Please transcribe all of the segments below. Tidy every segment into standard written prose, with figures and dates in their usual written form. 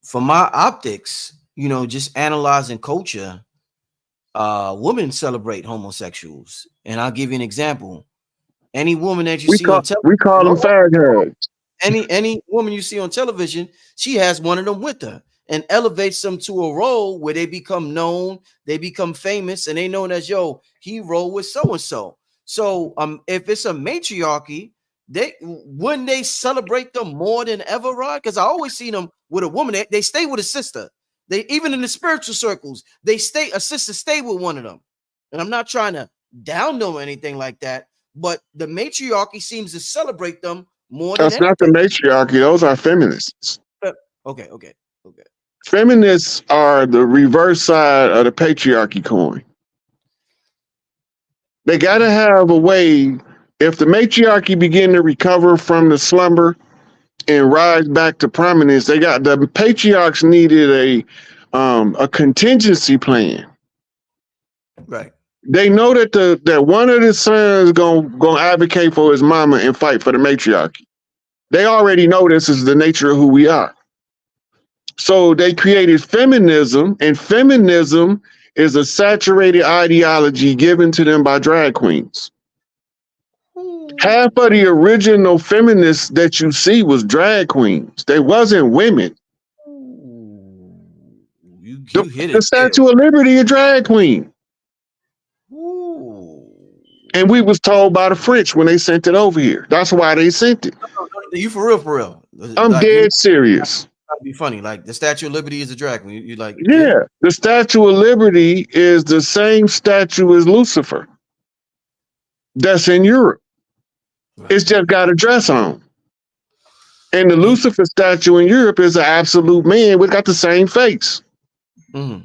for my optics, you know, just analyzing culture, women celebrate homosexuals. And I'll give you an example. Any woman that you see on We call them television, fag hags. any woman you see on television, she has one of them with her and elevates them to a role where they become known, they become famous, and they known as, yo, he roll with so and so. So if it's a matriarchy, wouldn't they celebrate them more than ever, Rod? Because I always see them with a woman. They stay with a sister. They, even in the spiritual circles, a sister stay with one of them. And I'm not trying to down them or anything like that, but the matriarchy seems to celebrate them more than That's not the anything. matriarchy. Those are feminists. Okay. Feminists are the reverse side of the patriarchy coin. They got to have a way. If the matriarchy begin to recover from the slumber and rise back to prominence, the patriarchs needed a contingency plan. Right. They know that one of the sons gonna advocate for his mama and fight for the matriarchy. They already know this is the nature of who we are. So they created feminism, and feminism is a saturated ideology given to them by drag queens. Half of the original feminists that you see was drag queens. They wasn't women. You hit it. The Statue of Liberty, a drag queen. And we was told by the French when they sent it over here. That's why they sent it. You for real? I'm dead serious. That'd be funny. Like the Statue of Liberty is a drag queen. You like? Yeah, the Statue of Liberty is the same statue as Lucifer. That's in Europe. Right. It's just got a dress on. And the Lucifer statue in Europe is an absolute man. We got the same face. Mm-hmm.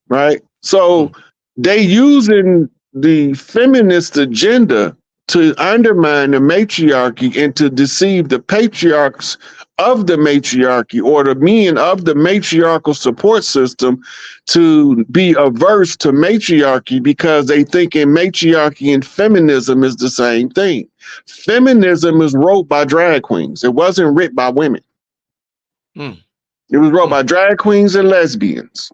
Right? So they using the feminist agenda to undermine the matriarchy and to deceive the patriarchs of the matriarchy or the men of the matriarchal support system to be averse to matriarchy because they think in matriarchy and feminism is the same thing. Feminism is wrote by drag queens. It wasn't written by women. It was wrote by drag queens and lesbians.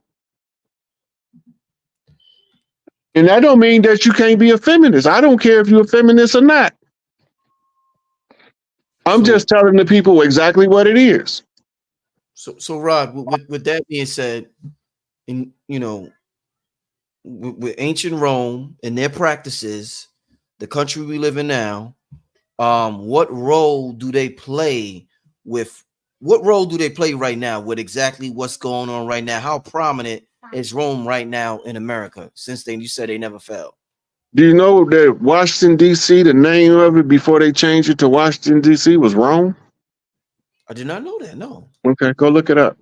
And that don't mean that you can't be a feminist. I don't care if you're a feminist or not. I'm just telling the people exactly what it is. So Rod, with that being said, in with ancient Rome and their practices, the country we live in now, what role do they play right now with exactly what's going on right now? How prominent is Rome right now in America since you said they never fell? Do you know that Washington, D.C., the name of it before they changed it to Washington, D.C. was Rome? I did not know that, no. Okay, go look it up.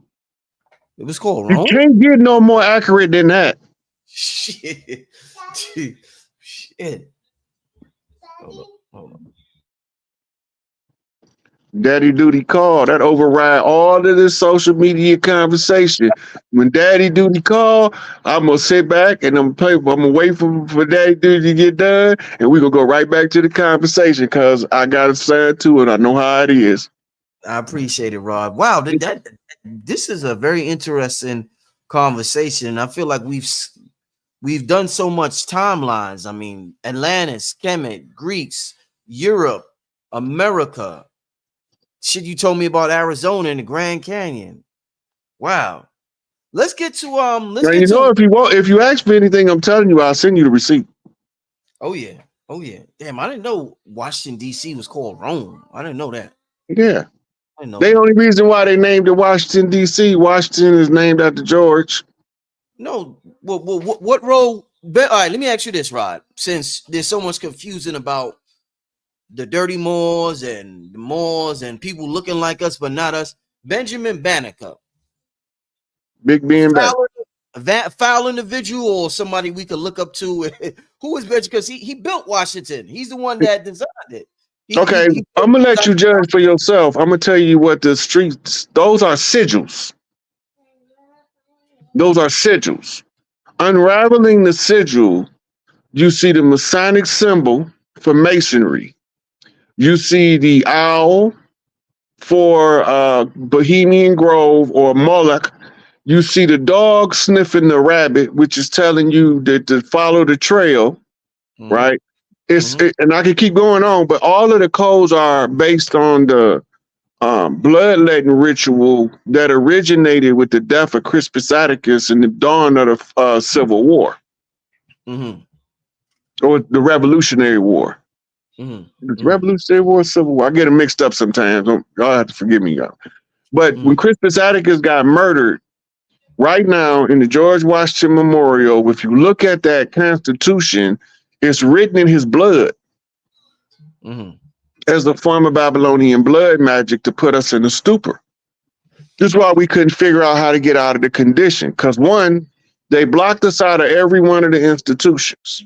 It was called Rome? You can't get no more accurate than that. Shit. Shit. Hold on. Daddy Duty call, that override all of this social media conversation. When Daddy Duty call, I'm gonna sit back and I'm gonna wait for Daddy Duty to get done, and we're gonna go right back to the conversation because I got a side to it. I know how it is. I appreciate it, Rod. Wow, this is a very interesting conversation. I feel like we've done so much timelines. I mean, Atlantis, Kemet, Greeks, Europe, America. Shit, you told me about Arizona and the Grand Canyon. Wow. Let's get to if you ask for anything, I'm telling you, I'll send you the receipt. Oh yeah. Damn, I didn't know Washington D.C. was called Rome. I didn't know that. Yeah. I didn't know The only reason why they named it Washington D.C. Washington is named after George. No. Well, what role? All right, let me ask you this, Rod. Since there's so much confusion about the dirty Moors and the Moors and people looking like us but not us, Benjamin Banneker, Big Ben, foul individual or somebody we could look up to. Who is Benjamin? Because he built Washington. He's the one that designed it. I'm gonna let you judge for yourself. I'm gonna tell you what the streets. Those are sigils. Unraveling the sigil, you see the Masonic symbol for masonry. You see the owl for Bohemian Grove or Moloch, you see the dog sniffing the rabbit, which is telling you that to follow the trail, right? And I can keep going on, but all of the codes are based on the bloodletting ritual that originated with the death of Crispus Attucks and the dawn of the Civil War, or the Revolutionary War. Revolutionary War, Civil War. I get them mixed up sometimes. Y'all have to forgive me, y'all. But when Crispus Attucks got murdered, right now in the George Washington Memorial, if you look at that Constitution, it's written in his blood as a form of Babylonian blood magic to put us in a stupor. This is why we couldn't figure out how to get out of the condition. Because one, they blocked us out of every one of the institutions,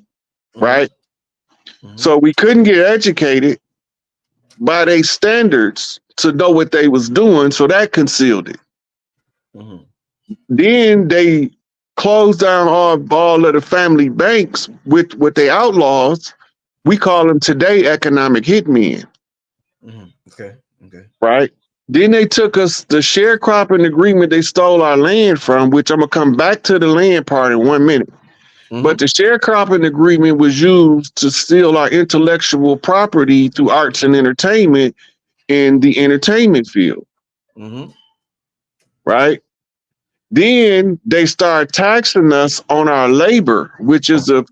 right? So we couldn't get educated by their standards to know what they was doing, so that concealed it. Then they closed down all of the family banks with their outlaws. We call them today economic hitmen. Okay. Right? Then they took us the sharecropping agreement. They stole our land from, which I'm gonna come back to the land part in 1 minute. But the sharecropping agreement was used to steal our intellectual property through arts and entertainment in the entertainment field. Right? Then they start taxing us on our labor, which is a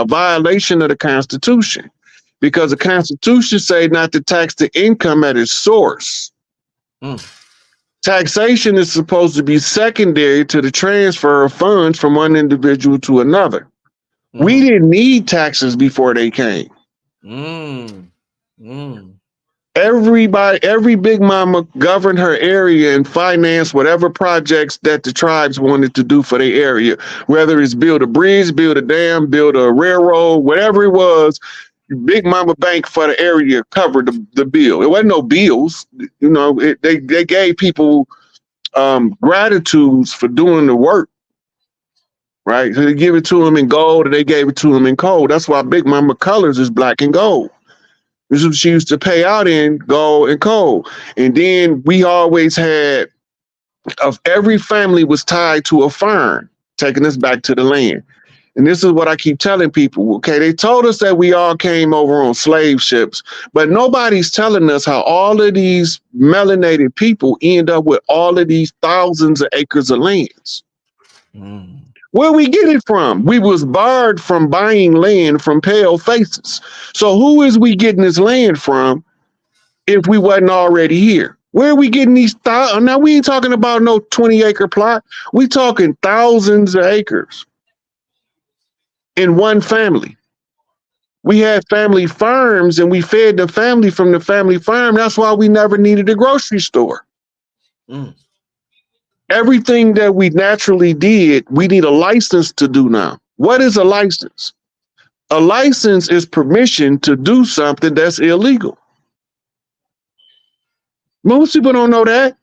violation of the Constitution, because the Constitution say not to tax the income at its source. Taxation is supposed to be secondary to the transfer of funds from one individual to another. We didn't need taxes before they came. Every big mama governed her area and financed whatever projects that the tribes wanted to do for their area, whether it's build a bridge, build a dam, build a railroad, whatever it was. Big Mama Bank for the area covered the bill. It wasn't no bills, you know. They gave people gratitudes for doing the work, right? So they give it to them in gold, and they gave it to them in gold. That's why Big Mama colors is black and gold. This is what she used to pay out in gold and gold. And then we always had, of every family was tied to a farm, taking us back to the land. And this is what I keep telling people. Okay, they told us that we all came over on slave ships, but nobody's telling us how all of these melanated people end up with all of these thousands of acres of lands. Where we get it from? We was barred from buying land from pale faces. So who is we getting this land from if we wasn't already here? Where are we getting these thousands? Now, we ain't talking about no 20-acre plot. We talking thousands of acres in one family. We had family farms and we fed the family from the family farm. That's why we never needed a grocery store. Everything that we naturally did, we need a license to do now. What is a license? A license is permission to do something that's illegal. Most people don't know that.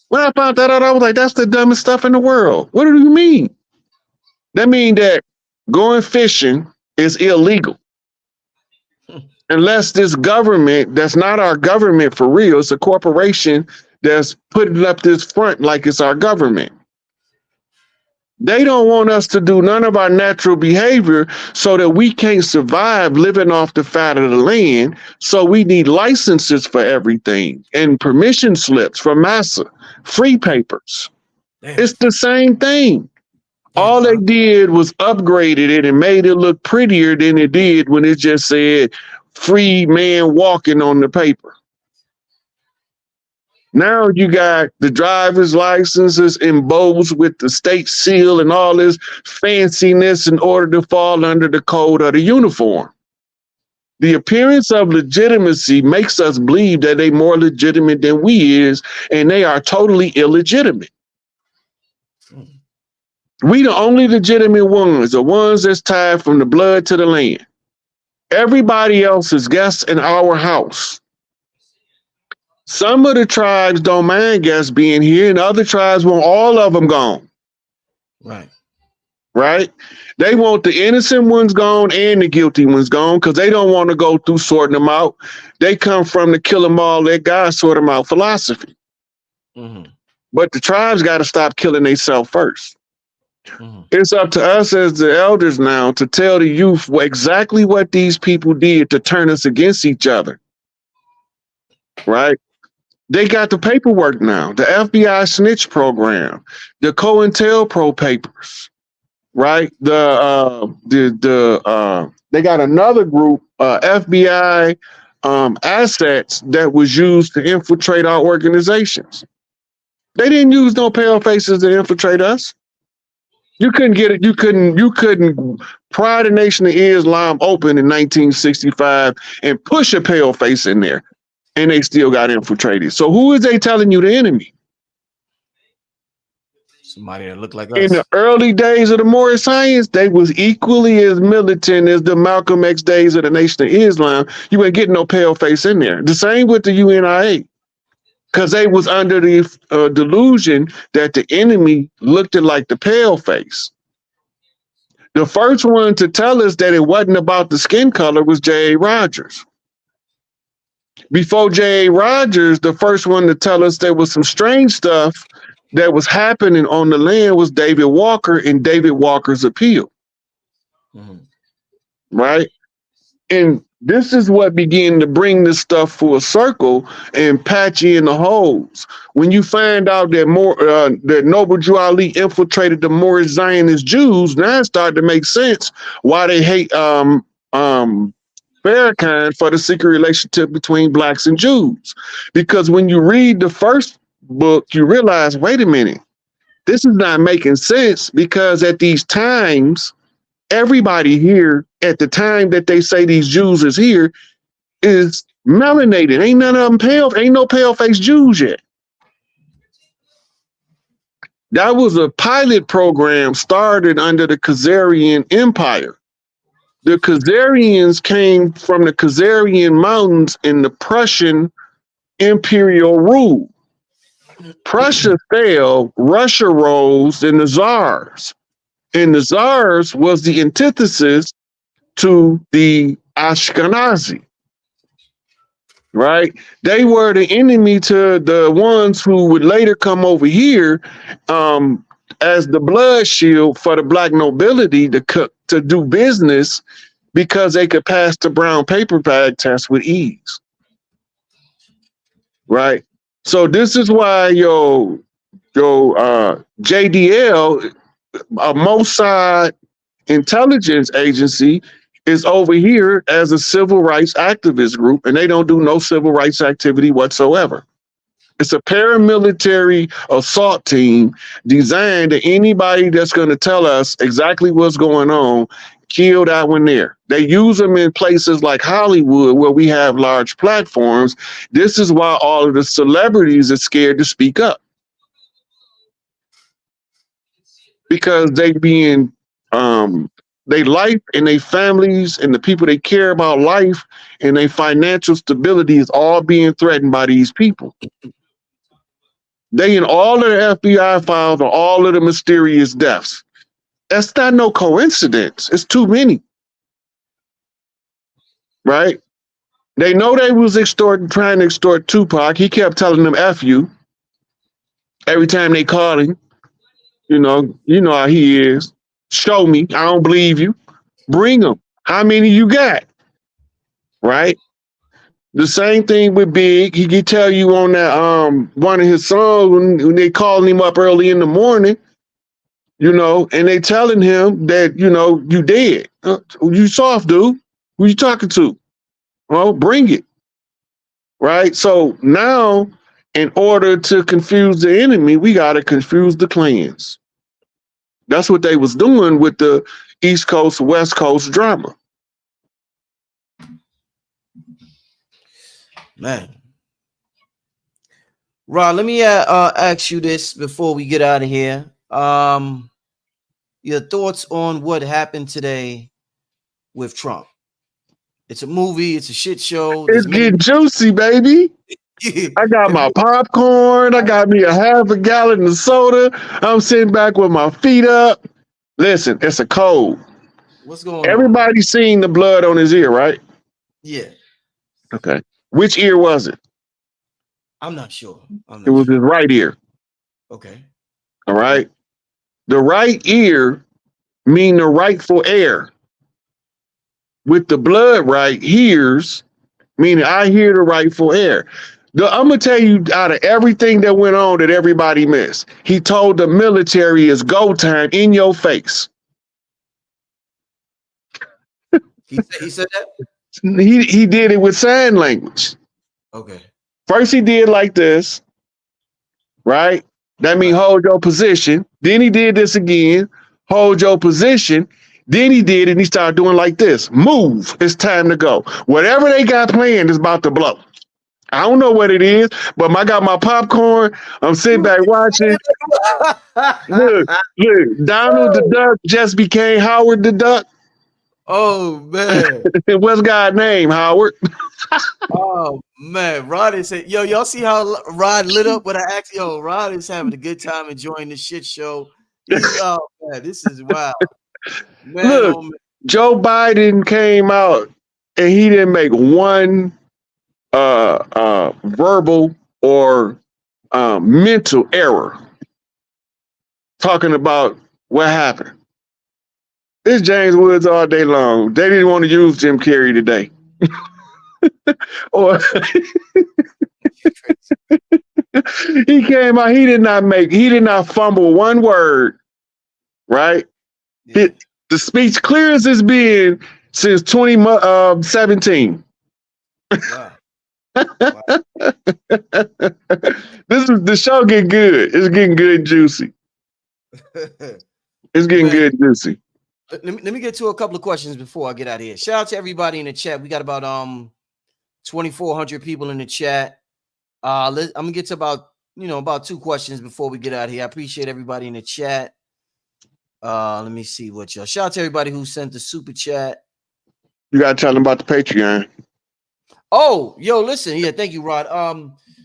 When I found that out, I was like, that's the dumbest stuff in the world. What do you mean? That means that going fishing is illegal. Unless this government, that's not our government for real, it's a corporation that's putting up this front like it's our government. They don't want us to do none of our natural behavior so that we can't survive living off the fat of the land. So we need licenses for everything and permission slips from massa, free papers. Damn. It's the same thing. All they did was upgraded it and made it look prettier than it did when it just said free man walking on the paper. Now you got the driver's licenses embossed with the state seal and all this fanciness in order to fall under the code of the uniform. The appearance of legitimacy makes us believe that they're more legitimate than we is, and they are totally illegitimate. We the only legitimate ones, the ones that's tied from the blood to the land. Everybody else is guests in our house. Some of the tribes don't mind guests being here, and other tribes want all of them gone. Right. right? They want the innocent ones gone and the guilty ones gone because they don't want to go through sorting them out. They come from the kill them all, let God sort them out philosophy. Mm-hmm. But the tribes got to stop killing themselves first. Mm-hmm. It's up to us as the elders now to tell the youth exactly what these people did to turn us against each other, right? They got the paperwork now, the FBI snitch program, the COINTELPRO papers, right? They got another group, FBI assets that was used to infiltrate our organizations. They didn't use no pale faces to infiltrate us. You couldn't get it. You couldn't pry the Nation of Islam open in 1965 and push a pale face in there, and they still got infiltrated. So who is they telling you the enemy? Somebody that looked like us. In the early days of the Moorish science, they was equally as militant as the Malcolm X days of the Nation of Islam. You ain't getting no pale face in there. The same with the UNIA. Because they was under the delusion that the enemy looked like the pale face. The first one to tell us that it wasn't about the skin color was J.A. Rogers. Before J.A. Rogers, the first one to tell us there was some strange stuff that was happening on the land was David Walker and David Walker's Appeal. Mm-hmm. Right? And this is what began to bring this stuff full circle and patch in the holes. When you find out that that Noble Drew Ali infiltrated the Moorish Zionist Jews, now it started to make sense why they hate Farrakhan for the secret relationship between blacks and Jews. Because when you read the first book, you realize, wait a minute, this is not making sense because at these times, everybody here at the time that they say these Jews is here is melanated. Ain't none of them pale. Ain't no pale faced Jews yet. That was a pilot program started under the Khazarian Empire. The Khazarians came from the Khazarian mountains in the Prussian imperial rule. Prussia fell, Russia rose, and the Tsars. And the Tsars was the antithesis to the Ashkenazi, right? They were the enemy to the ones who would later come over here as the blood shield for the black nobility to do business because they could pass the brown paper bag test with ease, right? So this is why your JDL, a Mossad intelligence agency, is over here as a civil rights activist group, and they don't do no civil rights activity whatsoever. It's a paramilitary assault team designed that anybody that's going to tell us exactly what's going on, kill that one there. They use them in places like Hollywood where we have large platforms. This is why all of the celebrities are scared to speak up. Because they being they life and their families and the people they care about life and their financial stability is all being threatened by these people. They in all of the FBI files are all of the mysterious deaths. That's not no coincidence. It's too many. Right? They know they was trying to extort Tupac. He kept telling them F you every time they called him. You know how he is. Show me. I don't believe you. Bring them. How many you got? Right? The same thing with Big. He could tell you on that one of his songs when they calling him up early in the morning, and they telling him that, you dead. You soft, dude. Who you talking to? Well, bring it. Right? So now, in order to confuse the enemy, we got to confuse the clans. That's what they was doing with the East Coast, West Coast drama. Man. Rod, let me ask you this before we get out of here. Your thoughts on what happened today with Trump? It's a movie. It's a shit show. It's getting juicy, baby. I got my popcorn. I got me a half a gallon of soda. I'm sitting back with my feet up. Listen, it's a code. What's going on? Everybody seen the blood on his ear, right? Yeah. Okay. Which ear was it? I'm not sure. It was his right ear. Okay. All right. The right ear mean the rightful heir. With the blood right hears, meaning I hear the rightful heir. I'm gonna tell you out of everything that went on that everybody missed. He told the military it's go time in your face. He said that? He did it with sign language. Okay. First he did like this, right? That means hold your position. Then he did this again, hold your position. Then he did it and he started doing like this. Move. It's time to go. Whatever they got planned is about to blow. I don't know what it is, but I got my popcorn. I'm sitting back watching. Look, Donald the Duck just became Howard the Duck. Oh man. What's God's name, Howard? Oh man, Rod is saying, yo, y'all see how Rod lit up when I asked, yo, Rod is having a good time enjoying this shit show. Oh man, this is wild. Man, Look, oh man. Joe Biden came out and he didn't make one verbal or mental error talking about what happened. It's James Woods all day long. They didn't want to use Jim Carrey today. Or he came out, he did not fumble one word, right? Yeah. The speech clear as it's been since 2017. Wow. The show getting good. It's getting good and juicy. It's getting good and juicy. Let me get to a couple of questions before I get out of here. Shout out to everybody in the chat. We got about 2,400 people in the chat. I'm gonna get to about 2 questions before we get out of here. I appreciate everybody in the chat. Let me see what y'all. Shout out to everybody who sent the super chat. You gotta tell them about the Patreon. Oh, yo, listen. Yeah, thank you, Rod.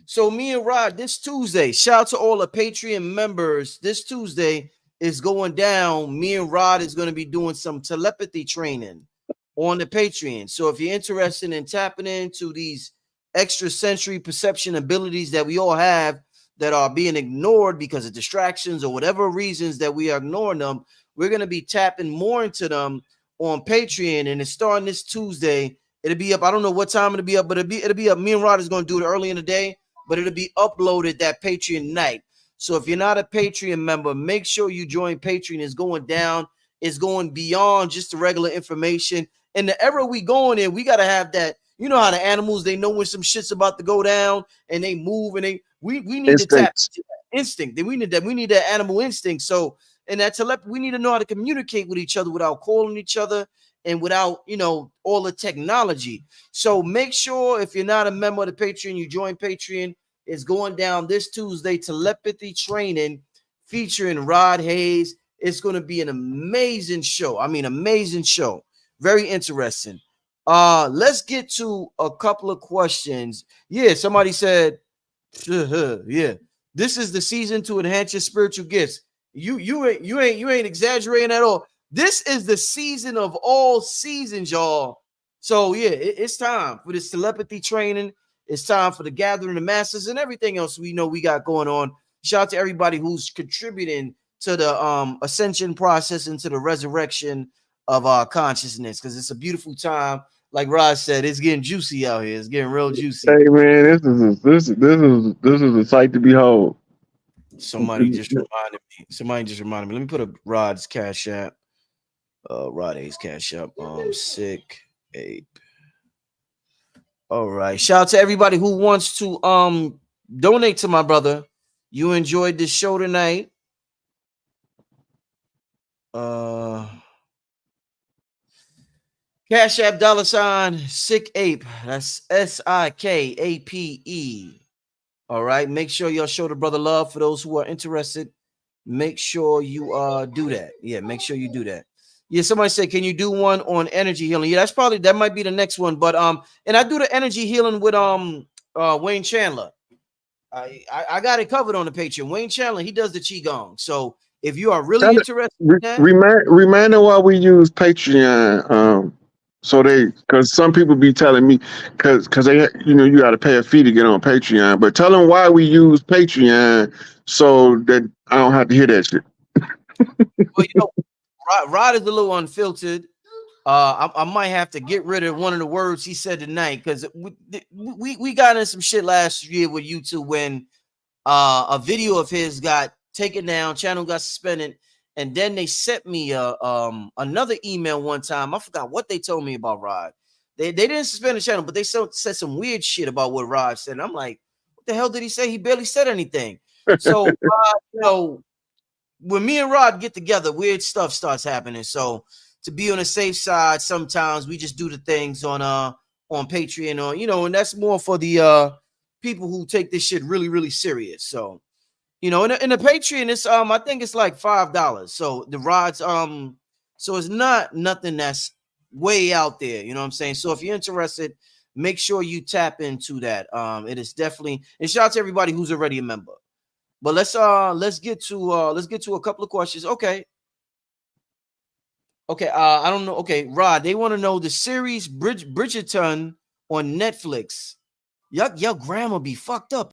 So me and Rod this Tuesday. Shout out to all the Patreon members. This Tuesday is going down. Me and Rod is going to be doing some telepathy training on the Patreon. So if you're interested in tapping into these extrasensory perception abilities that we all have that are being ignored because of distractions or whatever reasons that we are ignoring them, we're going to be tapping more into them on Patreon, and it's starting this Tuesday. It'll be up. I don't know what time it'll be up, but it'll be up. Me and Rod is going to do it early in the day, but it'll be uploaded that Patreon night. So if you're not a Patreon member, make sure you join Patreon. It's going down. It's going beyond just the regular information. In the era we going in, we got to have that. You know how the animals, they know when some shit's about to go down and they move, and we need Instincts. To tap into that instinct. We need that animal instinct. So in that we need to know how to communicate with each other without calling each other and without, all the technology. So make sure if you're not a member of the Patreon, you join Patreon. It's going down this Tuesday, telepathy training featuring Rod Hayes. It's going to be an amazing show. I mean, amazing show. Very interesting. Let's get to a couple of questions. Yeah, somebody said, yeah, this is the season to enhance your spiritual gifts. You ain't exaggerating at all. This is the season of all seasons, y'all. So yeah, it's time for this telepathy training. It's time for the gathering of masses and everything else we know we got going on. Shout out to everybody who's contributing to the ascension process and to the resurrection of our consciousness, because it's a beautiful time. Like Rod said, it's getting juicy out here. It's getting real juicy. Hey man, this is a sight to behold. Somebody just reminded me. Let me put a Rod's Cash App. Rod A's Cash App. SikApe. All right. Shout out to everybody who wants to donate to my brother. You enjoyed this show tonight. Cash App $ SikApe. That's SIKAPE. All right. Make sure y'all show the brother love. For those who are interested, make sure you do that. Yeah, make sure you do that. Yeah, somebody said, can you do one on energy healing? Yeah, that might be the next one. But and I do the energy healing with Wayne Chandler. I got it covered on the Patreon. Wayne Chandler, he does the Qigong. So if you are really interested in that, Remind them why we use Patreon. So because some people be telling me, because they, you got to pay a fee to get on Patreon. But tell them why we use Patreon so that I don't have to hear that shit. Well, Rod is a little unfiltered. I might have to get rid of one of the words he said tonight, because we got in some shit last year with YouTube when a video of his got taken down, channel got suspended, and then they sent me another email one time. I forgot what they told me about Rod. They didn't suspend the channel, but they said some weird shit about what Rod said. And I'm like, what the hell did he say? He barely said anything. So when me and Rod get together, weird stuff starts happening. So to be on the safe side, sometimes we just do the things on Patreon, or and that's more for the people who take this shit really, really serious. So in the Patreon, it's I think it's like $5. So the Rod's so it's not nothing that's way out there. You know what I'm saying? So if you're interested, make sure you tap into that. It is definitely, and shout out to everybody who's already a member. But let's get to a couple of questions. Okay, I don't know. Okay, Rod, they want to know the series Bridgerton on Netflix. Your grandma be fucked up.